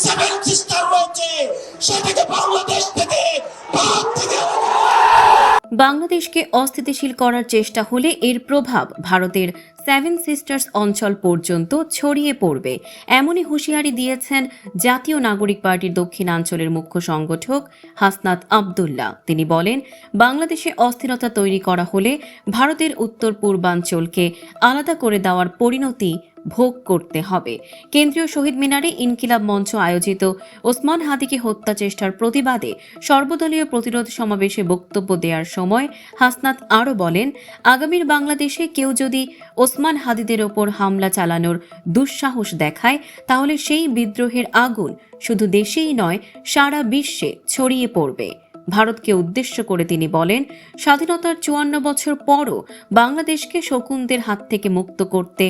Seven sister রয়েছে সেটাকে বাংলাদেশ থেকে ভারত থেকে বাংলাদেশকে অস্থিতিশীল করার চেষ্টা হলে এর প্রভাব ভারতের সেভেন সিস্টার্স অঞ্চল পর্যন্ত ছড়িয়ে পড়বে, এমনই হুঁশিয়ারি দিয়েছেন জাতীয় নাগরিক পার্টির দক্ষিণাঞ্চলের মুখ্য সংগঠক হাসনাত আবদুল্লাহ। তিনি বলেন, বাংলাদেশে অস্থিরতা তৈরি করা হলে ভারতের উত্তর পূর্বাঞ্চলকে আলাদা করে দেওয়ার পরিণতি ভোগ করতে হবে। কেন্দ্রীয় শহীদ মিনারে ইনকিলাব মঞ্চ আয়োজিত ওসমান হাদিকে হত্যা চেষ্টার প্রতিবাদে সর্বদলীয় প্রতিরোধ সমাবেশে বক্তব্য দেওয়ার সময় হাসনাত আরও বলেন, আগামীর বাংলাদেশে কেউ যদি ওসমান হাদিদের ওপর হামলা চালানোর দুঃসাহস দেখায় তাহলে সেই বিদ্রোহের আগুন শুধু দেশেই নয় সারা বিশ্বে ছড়িয়ে পড়বে। ভারতকে উদ্দেশ্য করে তিনি বলেন, স্বাধীনতার 54 বছর পরও বাংলাদেশকে শকুনদের হাত থেকে মুক্ত করতে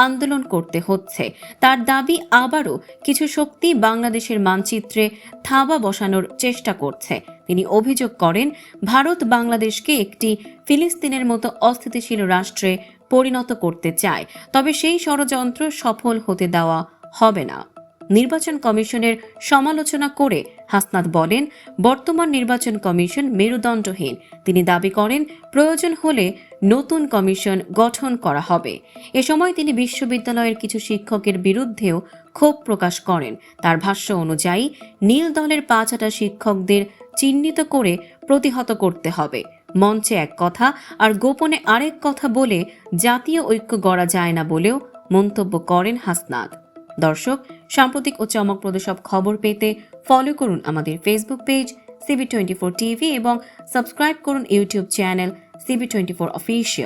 আন্দোলন করতে হচ্ছে। তার দাবি, আবারও কিছু শক্তি বাংলাদেশের মানচিত্রে থাবা বসানোর চেষ্টা করছে। তিনি অভিযোগ করেন, ভারত বাংলাদেশকে একটি ফিলিস্তিনের মতো অস্থিতিশীল রাষ্ট্রে পরিণত করতে চায়, তবে সেই ষড়যন্ত্র সফল হতে দেওয়া হবে না। নির্বাচন কমিশনের সমালোচনা করে হাসনাত বলেন, বর্তমান নির্বাচন কমিশন মেরুদণ্ডহীন। তিনি দাবি করেন, প্রয়োজন হলে নতুন কমিশন গঠন করা হবে। এ সময় তিনি বিশ্ববিদ্যালয়ের কিছু শিক্ষকের বিরুদ্ধেও ক্ষোভ প্রকাশ করেন। তার ভাষ্য অনুযায়ী নীল দলের 5 শিক্ষকদের চিহ্নিত করে প্রতিহত করতে হবে। মঞ্চে এক কথা আর গোপনে আরেক কথা বলে জাতীয় ঐক্য গড়া যায় না বলেও মন্তব্য করেন হাসনাত। দর্শক, সাম্প্রতিক ও চমকপ্রদ সব খবর পেতে ফলো করুন আমাদের ফেসবুক পেজ CB24 TV এবং সাবস্ক্রাইব করুন ইউটিউব চ্যানেল CB24 অফিসিয়াল।